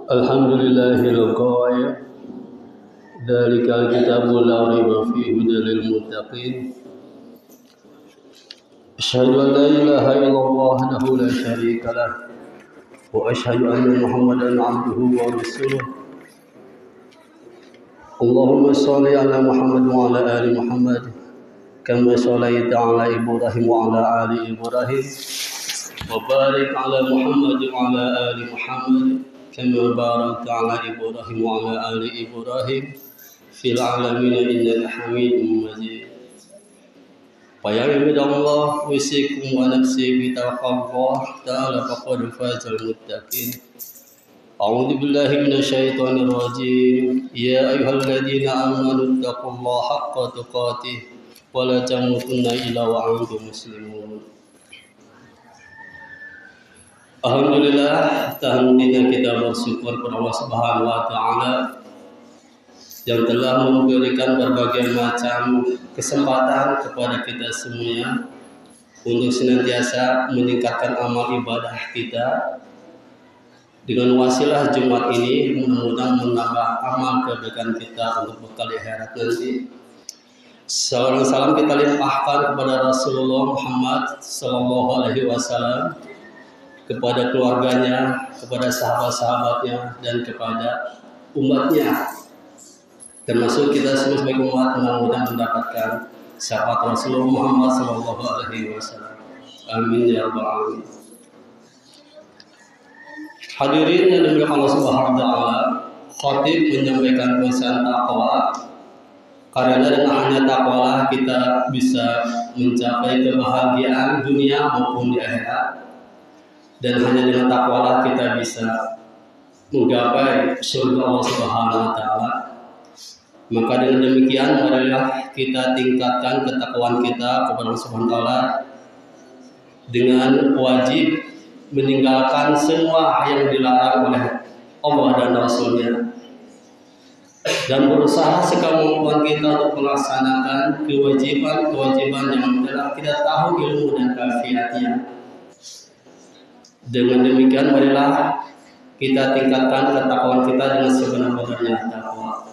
Alhamdulillahil qail Dzalikal kitabul la raiba fihi hudal lil muttaqin. Asyhadu an la ilaha illallah wahdahu la syarika lah wa asyhadu anna Muhammadan abduhu wa rasuluh. Allahumma shalli ala Muhammad wa ala ali Muhammad kama shallaita ala Ibrahim wa ala ali Ibrahim wa barik ala Muhammad wa ala ali Muhammad kama barakta ala Ibrahim wa ala ali Ibrahim fil alamin innaka Hamidum Majid. Ya ibadallah, usikum wa nafsi bi taqwallah ta'ala faqad fazal muttaqin. A'udzu billahi minasyaitonir rajim. Ya ayyuhalladzina amanu taqullaha haqqa tuqatih wa la tamutunna illa wa antum muslimun. Alhamdulillah, tahmidina kita bersyukur kepada Allah Subhanahu wa taala yang telah memberikan berbagai macam kesempatan kepada kita semuanya untuk senantiasa meningkatkan amal ibadah kita. Dengan wasilah Jumat ini mudah-mudahan menambah amal kebaikan kita untuk bekal akhirat nanti. Salam kita limpahkan kepada Rasulullah Muhammad sallallahu alaihi wasallam, kepada keluarganya, kepada sahabat-sahabatnya, dan kepada umatnya. Termasuk kita semua sebagai umat mudah-mudahan mendapatkan syafaat Rasulullah Muhammad sallallahu alaihi wasallam. Amin ya rabbal alamin. Hadirin yang dimuliakan Allah Subhanahu wa taala, khatib menyampaikan pesan takwa. Karena dengan hanya takwalah kita bisa mencapai kebahagiaan dunia maupun di akhirat. Dan hanya dengan takwalah kita bisa menggapai surga Allah Subhanahu wa taala. Maka dengan demikian marilah kita tingkatkan ketakwaan kita kepada Allah Subhanahu wa taala dengan wajib meninggalkan semua yang dilarang oleh Allah dan Rasul-Nya, dan berusaha sekemampuan kita untuk melaksanakan kewajiban-kewajiban yang telah kita tahu ilmu dan kafiatnya. Dengan demikian marilah kita tingkatkan ketakwaan kita dengan sebenar-benarnya takwa.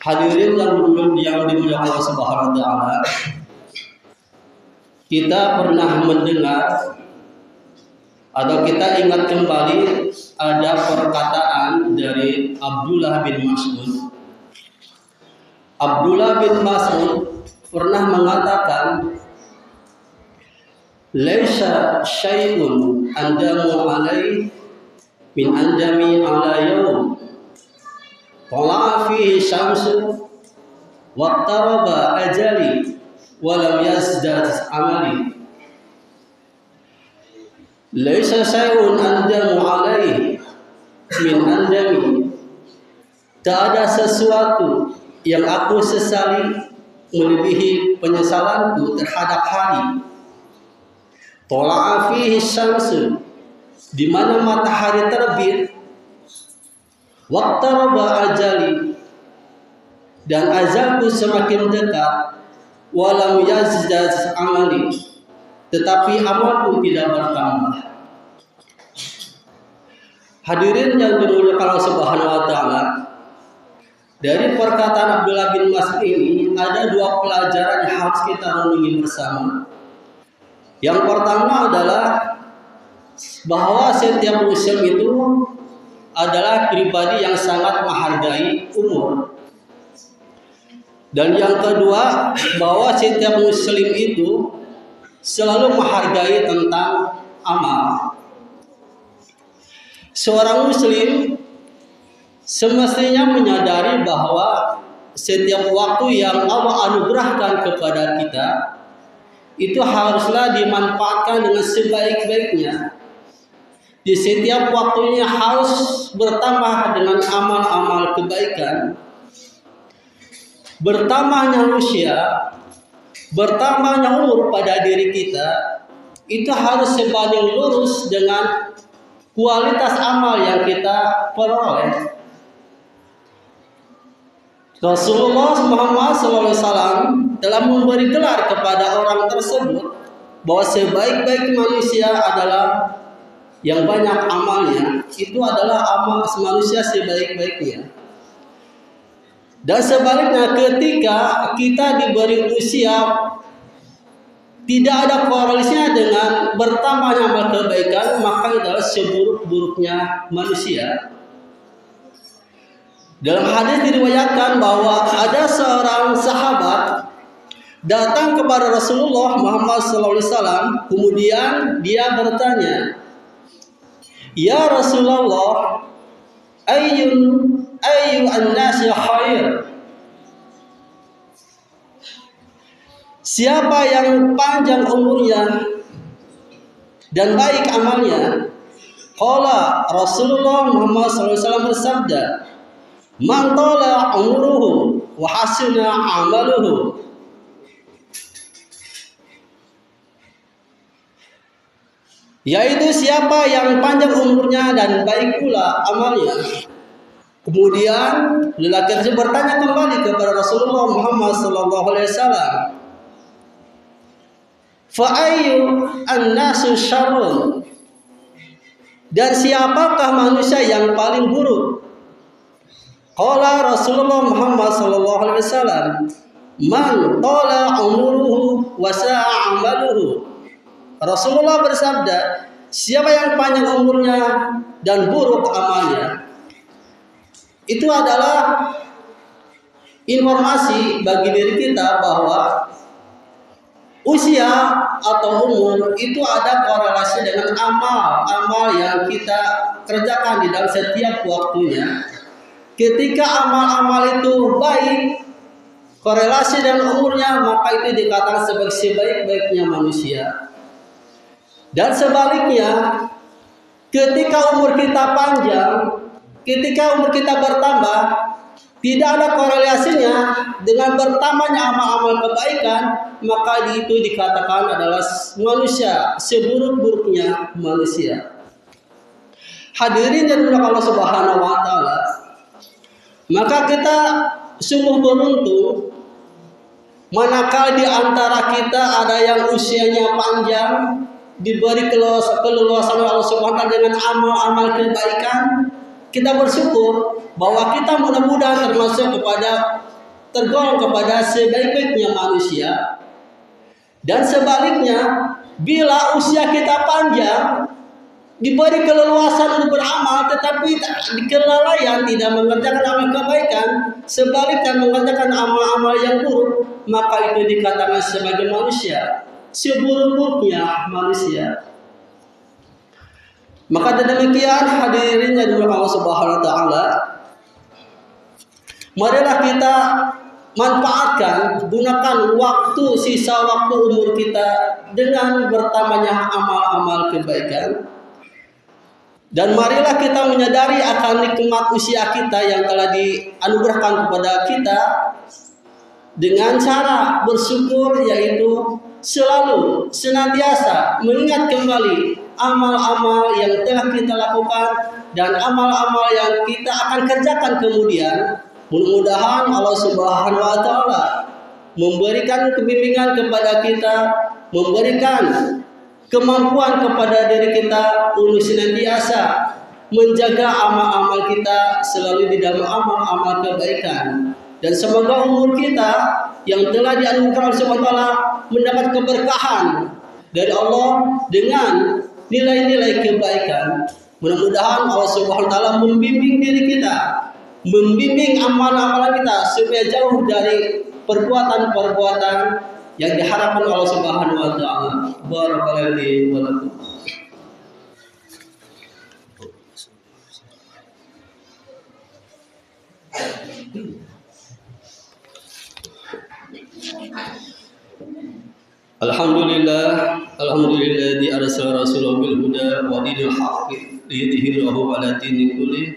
Hadirin yang dimuliakan Allah Subhanahu wa taala, kita pernah mendengar atau kita ingat kembali ada perkataan dari Abdullah bin Mas'ud. Abdullah bin Mas'ud pernah mengatakan, "Laisa syai'un andamu alaihi min andami ala yaum Tala'a fihi syamsu waqtaraba ajali walam yazdad amali." Laisa syai'un andamu alaihi min andami. Tak ada sesuatu yang aku sesali melebihi penyesalanku terhadap hari Tala'a fihi syamsu, di mana matahari terbit, waqtaraba ajali, dan ajalku semakin dekat, walam yazdad amali, tetapi amalku tidak bertambah. Hadirin yang dimuliakan Allah Subhanahu wa taala, dari perkataan Abdullah bin Mas'ud ini ada dua pelajaran yang harus kita renungi bersama. Yang pertama adalah bahwa setiap muslim itu adalah pribadi yang sangat menghargai umur. Dan yang kedua, bahwa setiap muslim itu selalu menghargai tentang amal. Seorang muslim semestinya menyadari bahwa setiap waktu yang Allah anugerahkan kepada kita itu haruslah dimanfaatkan dengan sebaik-baiknya. Di setiap waktunya harus bertambah dengan amal-amal kebaikan. Bertambahnya usia, bertambahnya umur pada diri kita, itu harus sebanding lurus dengan kualitas amal yang kita peroleh. Rasulullah Muhammad SAW telah memberi gelar kepada orang tersebut bahwa sebaik-baik manusia adalah yang banyak amalnya, itu adalah amal manusia sebaik-baiknya. Dan sebaliknya, ketika kita diberi usia tidak ada korelasinya dengan bertambahnya amal kebaikan, maka itu adalah seburuk-buruknya manusia. Dalam hadis diriwayatkan bahwa ada seorang sahabat datang kepada Rasulullah Muhammad SAW, kemudian dia bertanya, "Ya Rasulullah, ayyu an-nasi khair?" Siapa yang panjang umurnya dan baik amalnya? Qala Rasulullah Muhammad SAW bersabda, "Man tala umruhu wa hasuna amaluhu." Yaitu siapa yang panjang umurnya dan baik pula amalnya. Kemudian lelaki tersebut bertanya kembali kepada Rasulullah Muhammad SAW, "Fa ayyu an-nasu syarrun?" Dan siapakah manusia yang paling buruk? Qala Rasulullah Muhammad SAW, "Man tala umruhu wa sa'a amaluhu." Rasulullah bersabda, siapa yang panjang umurnya dan buruk amalnya. Itu adalah informasi bagi diri kita bahwa usia atau umur itu ada korelasi dengan amal yang kita kerjakan di dalam setiap waktunya. Ketika amal-amal itu baik, korelasi dengan umurnya, maka itu dikatakan sebagai sebaik-baiknya manusia. Dan sebaliknya, ketika umur kita panjang, ketika umur kita bertambah, tidak ada korelasinya dengan bertambahnya amal-amal kebaikan, maka itu dikatakan adalah manusia seburuk-buruknya manusia. Hadirin yang dimuliakan Allah Subhanahu wa taala, maka kita sungguh beruntung manakala di antara kita ada yang usianya panjang, diberi keleluasan Allah Subhanahu wa taala dengan amal-amal kebaikan. Kita bersyukur bahwa kita mudah-mudahan tergolong kepada sebaik-baiknya manusia. Dan sebaliknya, bila usia kita panjang, diberi keleluasan untuk beramal, tetapi kelalaian tidak mengerjakan amal kebaikan, sebaliknya mengerjakan amal-amal yang buruk, maka itu dikatakan sebagai manusia seburuk-buruknya manusia. Maka demikian hadirin yang dimuliakan Allah Subhanahu wa taala, marilah kita manfaatkan, gunakan sisa waktu umur kita dengan bertambahnya amal-amal kebaikan. Dan marilah kita menyadari akan nikmat usia kita yang telah dianugerahkan kepada kita dengan cara bersyukur, yaitu selalu senantiasa mengingat kembali amal-amal yang telah kita lakukan dan amal-amal yang kita akan kerjakan kemudian. Mudah-mudahan Allah Subhanahu wa taala memberikan kebimbingan kepada kita, memberikan kemampuan kepada diri kita untuk senantiasa menjaga amal-amal kita selalu di dalam amal-amal kebaikan. Dan semoga umur kita yang telah dianugerahkan oleh Subhanahu wa taala mendapat keberkahan dari Allah dengan nilai-nilai kebaikan. Mudah-mudahan Allah Subhanahu wa taala membimbing diri kita, membimbing amal-amalan kita supaya jauh dari perbuatan-perbuatan yang diharapkan Allah Subhanahu wa taala. Barakallahu li wa lakum. Alhamdulillah di arsala rasulahu bil huda wa dinil haqqi liyudhhirahu 'ala dini kulli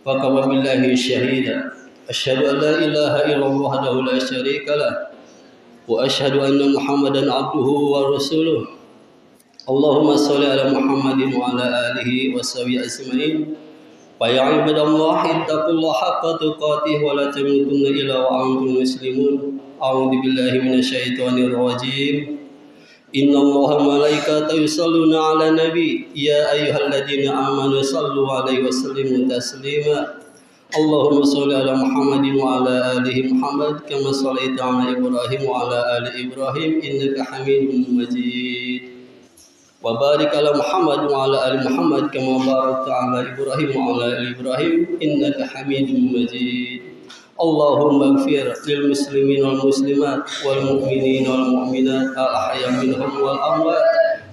wa kafa billahi syahida. Asyhadu an la ilaha illallah wahdahu la syarika lah wa asyhadu anna Muhammadan 'abduhu wa rasuluh. Allahumma shalli ala Muhammadin wa ala alihi wa sahbihi ajmain. Fa ya ibadallahi ittaqullaha haqqa tuqatih wa la tamutunna illa wa antum muslimun. A'udzu billahi minasyaitonir rajim. إن الله وملائكته يصلون على النبي يا أيها الذين آمنوا صلوا عليه وسلموا تسليما اللهم صل على محمد وعلى آله محمد كما صليت على إبراهيم وعلى آل إبراهيم إنك حميد مجيد وبارك على محمد وعلى آل محمد كما باركت على إبراهيم وعلى آل إبراهيم إنك حميد مجيد اللهم اغفر للمسلمين والمسلمات والمؤمنين والمؤمنات الأحياء منهم والأموات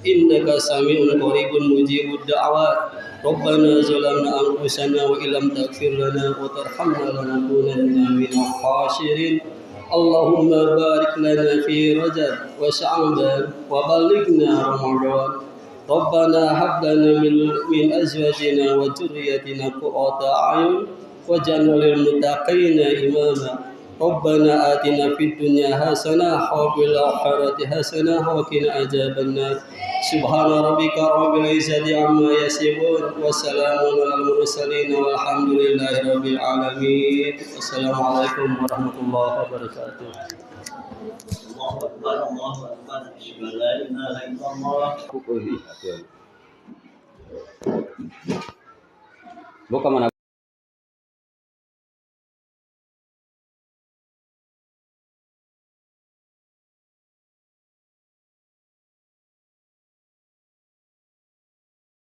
إنك سميع قريب مجيب الدعوات ربنا ظلمنا أنفسنا وإن لم تغفر لنا وترحمنا لنكونن من الخاسرين اللهم بارك لنا في رجب وشعبان وبلغنا رمضان ربنا هب لنا من أزواجنا وذريتنا قرة أعين واجعلنا للمتقين إماما ربنا آتنا في الدنيا حسنة وفي الآخرة حسنة وقنا عذاب النار سبحان ربك رب العزة عما يصفون وسلام على المرسلين والحمد لله رب العالمين السلام عليكم ورحمة الله وبركاته الله أكبر الله أكبر أشهد أن لا إله إلا الله. Bukan mana